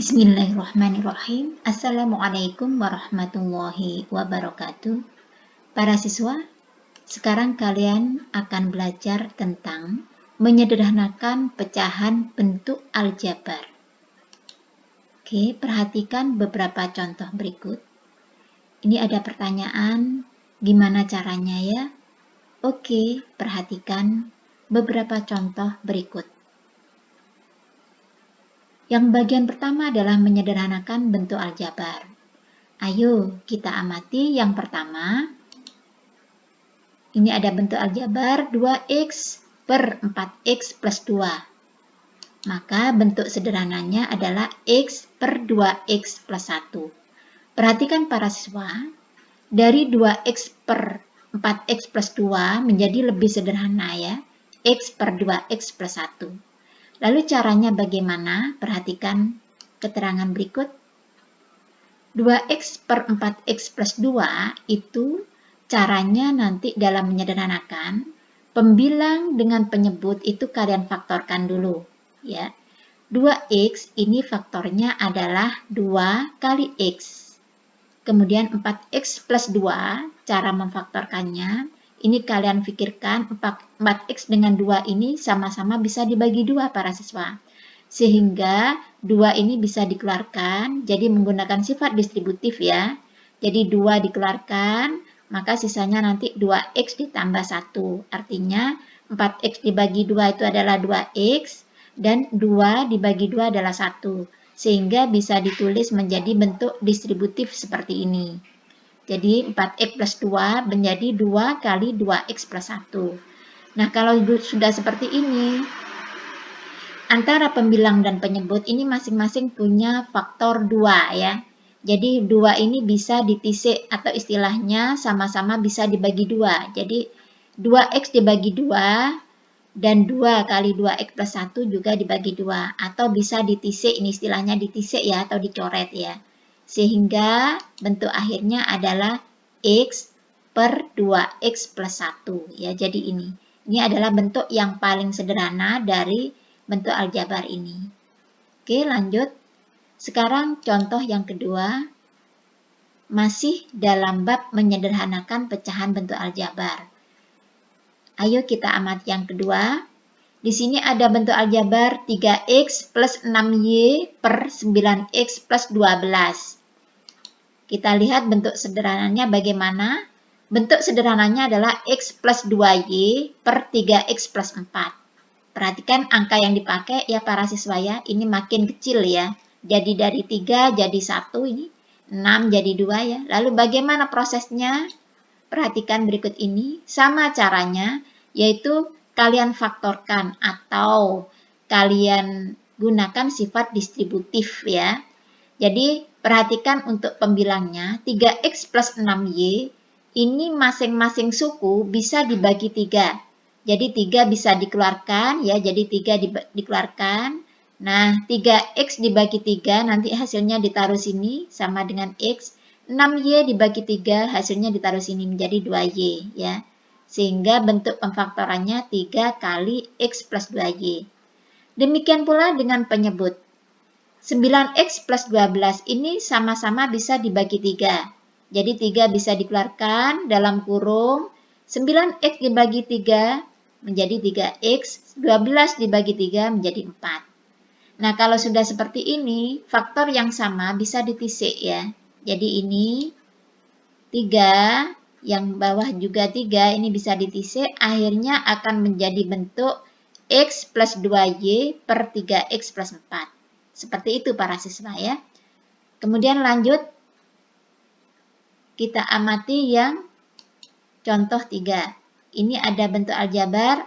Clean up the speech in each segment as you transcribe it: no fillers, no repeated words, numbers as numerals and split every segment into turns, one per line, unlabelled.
Bismillahirrahmanirrahim. Assalamualaikum warahmatullahi wabarakatuh. Para siswa, sekarang kalian akan belajar tentang menyederhanakan pecahan bentuk aljabar. Oke, perhatikan beberapa contoh berikut. Ini ada pertanyaan, gimana caranya ya? Oke, perhatikan beberapa contoh berikut. Yang bagian pertama adalah menyederhanakan bentuk aljabar. Ayo kita amati yang pertama. Ini ada bentuk aljabar 2x per 4x plus 2. Maka bentuk sederhananya adalah x per 2x plus 1. Perhatikan para siswa, dari 2x per 4x plus 2 menjadi lebih sederhana ya, x per 2x plus 1. Lalu caranya bagaimana? Perhatikan keterangan berikut. 2x per 4x plus 2 itu caranya nanti dalam menyederhanakan, pembilang dengan penyebut itu kalian faktorkan dulu. Ya. 2x ini faktornya adalah 2 kali x. Kemudian 4x plus 2, cara memfaktorkannya, ini kalian pikirkan 4x dengan 2 ini sama-sama bisa dibagi 2 para siswa. Sehingga 2 ini bisa dikeluarkan, jadi menggunakan sifat distributif ya. Jadi 2 dikeluarkan, maka sisanya nanti 2x ditambah 1. Artinya 4x dibagi 2 itu adalah 2x, dan 2 dibagi 2 adalah 1. Sehingga bisa ditulis menjadi bentuk distributif seperti ini. Jadi 4x plus 2 menjadi 2 kali 2x plus 1. Nah, kalau sudah seperti ini, antara pembilang dan penyebut ini masing-masing punya faktor 2 ya. Jadi 2 ini bisa ditisik atau istilahnya sama-sama bisa dibagi 2. Jadi 2x dibagi 2 dan 2 kali 2x plus 1 juga dibagi 2. Atau bisa ditisik, ini istilahnya ditisik ya atau dicoret ya. Sehingga bentuk akhirnya adalah x per 2x plus 1 ya. Jadi ini adalah bentuk yang paling sederhana dari bentuk aljabar ini. Oke, lanjut. Sekarang contoh yang kedua, masih dalam bab menyederhanakan pecahan bentuk aljabar. Ayo kita amati yang kedua. Di sini ada bentuk aljabar 3x plus 6y per 9x plus 12. Kita lihat bentuk sederhananya bagaimana. Bentuk sederhananya adalah x plus 2y per 3x plus 4. Perhatikan angka yang dipakai ya para siswa ya. Ini makin kecil ya. Jadi dari 3 jadi 1 ini. 6 jadi 2 ya. Lalu bagaimana prosesnya? Perhatikan berikut ini. Sama caranya yaitu kalian faktorkan atau kalian gunakan sifat distributif ya. Jadi perhatikan untuk pembilangnya 3x plus 6y ini masing-masing suku bisa dibagi 3. Jadi 3 bisa dikeluarkan ya, jadi 3 dikeluarkan. Nah 3x dibagi 3 nanti hasilnya ditaruh sini sama dengan x. 6y dibagi 3 hasilnya ditaruh sini menjadi 2y ya. Sehingga bentuk pemfaktorannya 3 kali x plus 2y. Demikian pula dengan penyebut. 9x plus 12 ini sama-sama bisa dibagi 3. Jadi 3 bisa dikeluarkan dalam kurung. 9x dibagi 3 menjadi 3x. 12 dibagi 3 menjadi 4. Nah kalau sudah seperti ini, faktor yang sama bisa ditisik ya. Jadi ini 3. Yang bawah juga 3, ini bisa ditisik, akhirnya akan menjadi bentuk x plus 2y per 3x plus 4. Seperti itu para siswa ya. Kemudian lanjut, kita amati yang contoh 3. Ini ada bentuk aljabar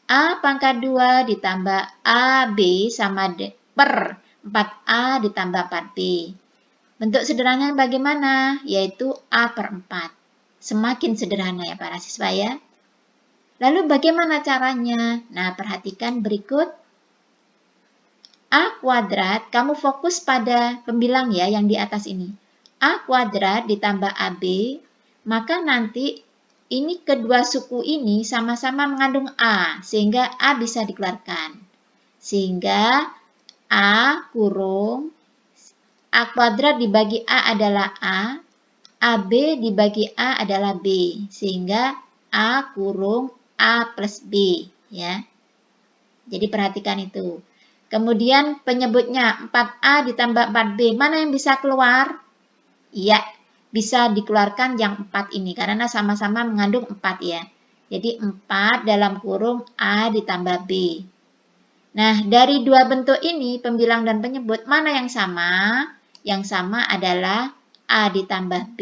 a pangkat 2 ditambah ab sama per 4a ditambah 4b. Bentuk sederhananya bagaimana? Yaitu a per 4. Semakin sederhana ya para siswa ya. Lalu bagaimana caranya? Nah perhatikan berikut. A kuadrat, kamu fokus pada pembilang ya yang di atas ini. A kuadrat ditambah AB, maka nanti ini kedua suku ini sama-sama mengandung A, sehingga A bisa dikeluarkan. Sehingga A kurung A kuadrat dibagi A adalah A, AB dibagi A adalah B, sehingga A kurung A plus B, ya. Jadi perhatikan itu. Kemudian penyebutnya 4A ditambah 4B, mana yang bisa keluar? Iya, bisa dikeluarkan yang 4 ini, karena sama-sama mengandung 4 ya. Jadi 4 dalam kurung A ditambah B. Nah, dari dua bentuk ini, pembilang dan penyebut, mana yang sama? Yang sama adalah A ditambah B,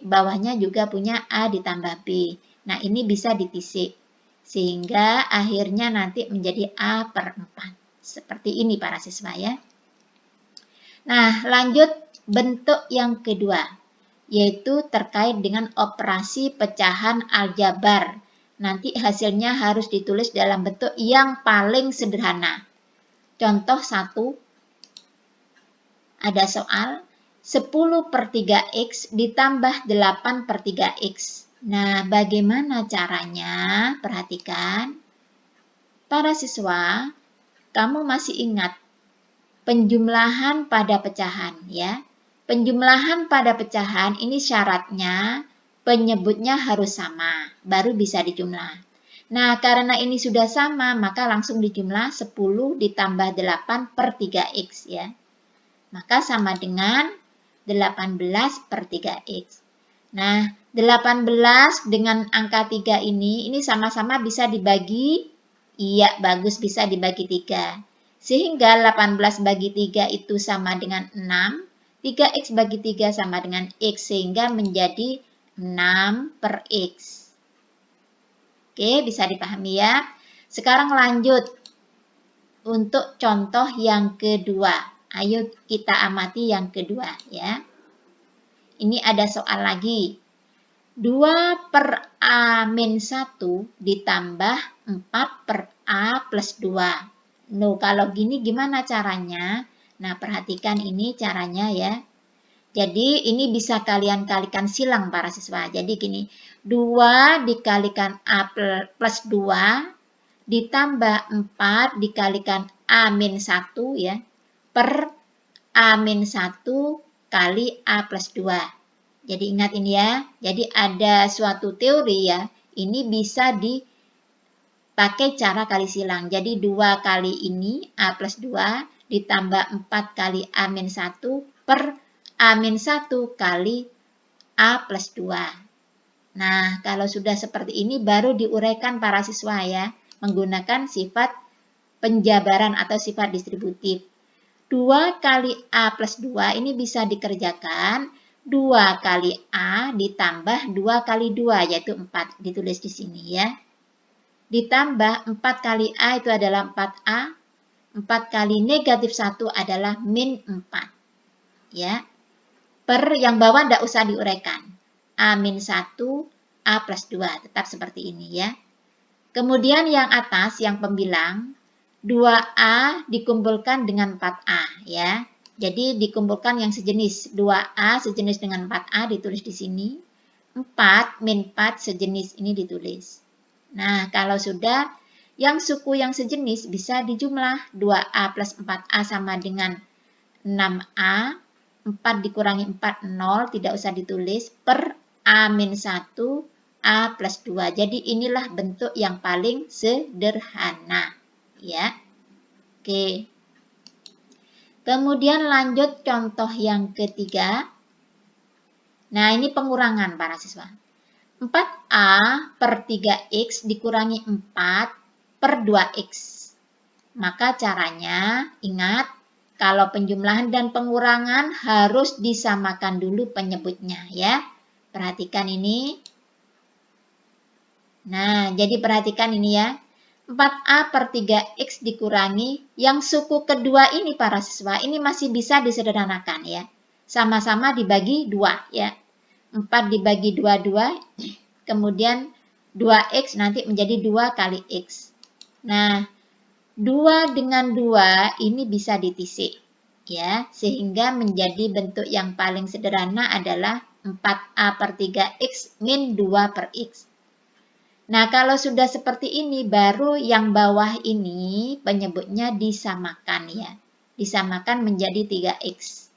bawahnya juga punya A ditambah B. Nah, ini bisa ditisik. Sehingga akhirnya nanti menjadi A per 4. Seperti ini para siswa ya. Nah, lanjut bentuk yang kedua, yaitu terkait dengan operasi pecahan aljabar. Nanti hasilnya harus ditulis dalam bentuk yang paling sederhana. Contoh 1, ada soal 10 per 3x ditambah 8 per 3x. Nah, bagaimana caranya? Perhatikan. Para siswa, kamu masih ingat penjumlahan pada pecahan ya. Penjumlahan pada pecahan ini syaratnya penyebutnya harus sama, baru bisa dijumlah. Nah, karena ini sudah sama, maka langsung dijumlah 10 ditambah 8 per 3x ya. Maka sama dengan 18 per 3x. Nah, 18 dengan angka 3 ini sama-sama bisa dibagi. Iya, bagus, bisa dibagi 3. Sehingga 18 bagi 3 itu sama dengan 6. 3x bagi 3 sama dengan x, sehingga menjadi 6 per x. Oke, bisa dipahami ya. Sekarang lanjut untuk contoh yang kedua. Ayo kita amati yang kedua ya. Ini ada soal lagi. 2 per A min 1 ditambah 4 per A plus 2. Nah, kalau gini gimana caranya? Nah, perhatikan ini caranya ya. Jadi, ini bisa kalian kalikan silang para siswa. Jadi gini, 2 dikalikan A plus 2 ditambah 4 dikalikan A min 1 ya, per A min 1 kali A plus 2. Jadi ingat ini ya, jadi ada suatu teori ya, ini bisa dipakai cara kali silang. Jadi 2 kali ini A plus 2 ditambah 4 kali A min 1 per A min 1 kali A plus 2. Nah, kalau sudah seperti ini baru diuraikan para siswa ya, menggunakan sifat penjabaran atau sifat distributif. 2 kali A plus 2 ini bisa dikerjakan 2 kali A ditambah 2 kali 2 yaitu 4. Ditulis di sini ya. Ditambah 4 kali A itu adalah 4A. 4 kali negatif 1 adalah min 4. Ya. Per yang bawah tidak usah diuraikan. A min 1, A plus 2. Tetap seperti ini ya. Kemudian yang atas, yang pembilang, 2A dikumpulkan dengan 4A ya. Jadi dikumpulkan yang sejenis. 2A sejenis dengan 4A ditulis di sini. 4 min 4 sejenis ini ditulis. Nah, kalau sudah yang suku yang sejenis bisa dijumlah. 2A plus 4A sama dengan 6A. 4 dikurangi 4, 0. Tidak usah ditulis. Per A min 1 A plus 2. Jadi inilah bentuk yang paling sederhana. Ya. Oke. Kemudian lanjut contoh yang ketiga. Nah, ini pengurangan para siswa. 4A per 3X dikurangi 4 per 2X. Maka caranya, ingat, kalau penjumlahan dan pengurangan harus disamakan dulu penyebutnya ya. Perhatikan ini. Nah, jadi perhatikan ini ya. 4A per 3X dikurangi, yang suku kedua ini para siswa, ini masih bisa disederhanakan ya. Sama-sama dibagi 2 ya. 4 dibagi 2, kemudian 2X nanti menjadi 2 kali X. Nah, 2 dengan 2 ini bisa ditisik ya, sehingga menjadi bentuk yang paling sederhana adalah 4A per 3X min 2 per X. Nah, kalau sudah seperti ini, baru yang bawah ini penyebutnya disamakan ya. Disamakan menjadi 3X.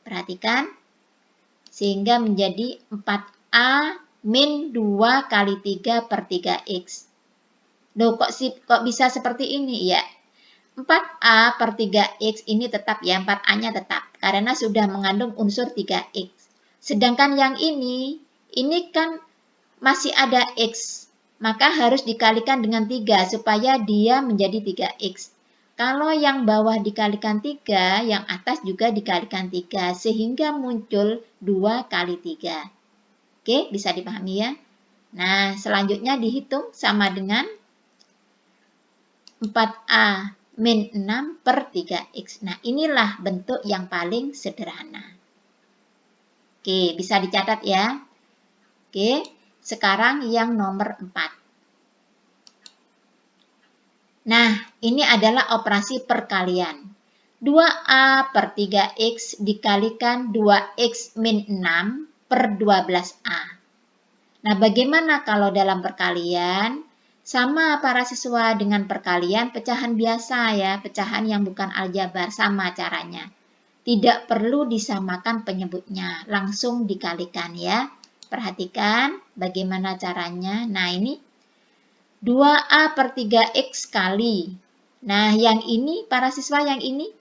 Perhatikan. Sehingga menjadi 4A min 2 kali 3 per 3X. Loh, kok bisa seperti ini? Ya, 4A per 3X ini tetap ya, 4A-nya tetap. Karena sudah mengandung unsur 3X. Sedangkan yang ini kan masih ada X. Maka harus dikalikan dengan 3 supaya dia menjadi 3X. Kalau yang bawah dikalikan 3, yang atas juga dikalikan 3. Sehingga muncul 2 kali 3. Oke, bisa dipahami ya? Nah, selanjutnya dihitung sama dengan 4A min 6 per 3X. Nah, inilah bentuk yang paling sederhana. Oke, bisa dicatat ya. Oke, sekarang yang nomor 4. Nah, ini adalah operasi perkalian. 2A per 3X dikalikan 2X min 6 per 12A. Nah, bagaimana kalau dalam perkalian? Sama para siswa dengan perkalian pecahan biasa ya, pecahan yang bukan aljabar, sama caranya. Tidak perlu disamakan penyebutnya, langsung dikalikan ya. Perhatikan bagaimana caranya. Nah, ini 2A per 3X kali. Nah, yang ini, para siswa yang ini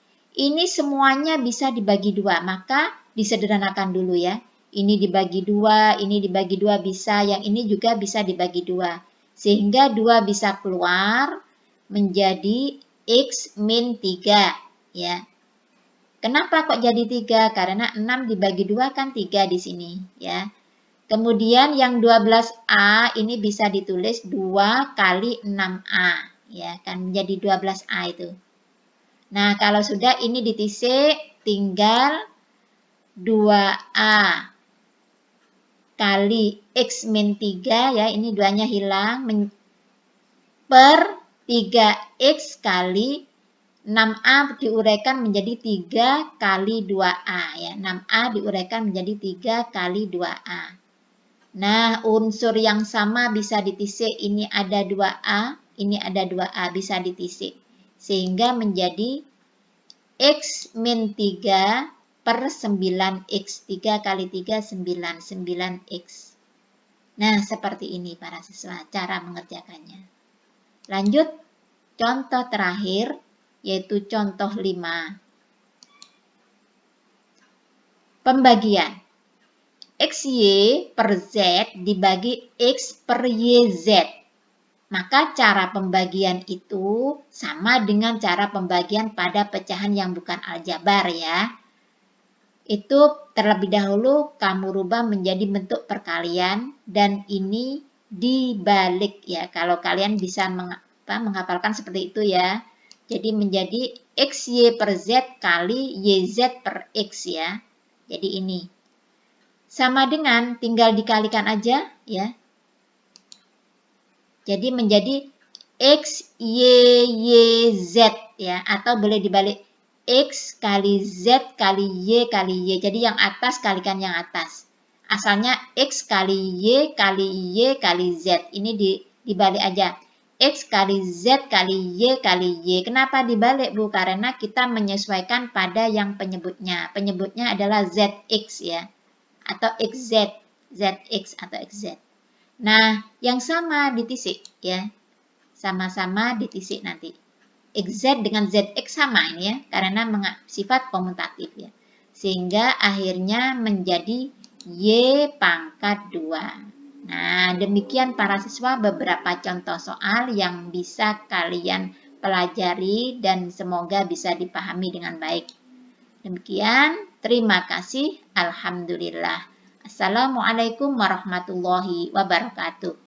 semuanya bisa dibagi 2. Maka disederhanakan dulu ya. Ini dibagi 2, ini dibagi 2 bisa, yang ini juga bisa dibagi 2. Sehingga 2 bisa keluar menjadi X min 3. Ya. Kenapa kok jadi 3? Karena 6 dibagi 2 kan 3 di sini. Ya. Kemudian yang 12A ini bisa ditulis 2 kali 6A. Ya, kan menjadi 12A itu. Nah, kalau sudah ini ditisik, tinggal 2A kali X min 3, ya, ini 2-nya hilang, per 3X kali 6A diuraikan menjadi 3 kali 2A. Ya, 6A diuraikan menjadi 3 kali 2A. Nah, unsur yang sama bisa ditisik. Ini ada 2A, ini ada 2A, bisa ditisik. Sehingga menjadi X min 3 per 9X. 3 kali 3, 9. 9X. Nah, seperti ini para siswa, cara mengerjakannya. Lanjut, contoh terakhir, yaitu contoh 5. Pembagian. XY per Z dibagi X per YZ. Maka cara pembagian itu sama dengan cara pembagian pada pecahan yang bukan aljabar ya. Itu terlebih dahulu kamu rubah menjadi bentuk perkalian dan ini dibalik ya. Kalau kalian bisa menghafalkan seperti itu ya. Jadi menjadi XY per Z kali YZ per X ya. Jadi ini. Sama dengan tinggal dikalikan aja ya. Jadi menjadi X, Y, Y, Z ya. Atau boleh dibalik X kali Z kali Y kali Y. Jadi yang atas kalikan yang atas. Asalnya X kali Y kali Y kali Z. Ini dibalik aja. X kali Z kali Y kali Y. Kenapa dibalik Bu? Karena kita menyesuaikan pada yang penyebutnya. Penyebutnya adalah ZX ya. Atau XZ, ZX atau XZ. Nah, yang sama ditisik ya. Sama-sama ditisik nanti. XZ dengan ZX sama ini ya, karena sifat komutatif ya. Sehingga akhirnya menjadi Y pangkat 2. Nah, demikian para siswa beberapa contoh soal yang bisa kalian pelajari dan semoga bisa dipahami dengan baik. Demikian, terima kasih. Alhamdulillah. Assalamualaikum warahmatullahi wabarakatuh.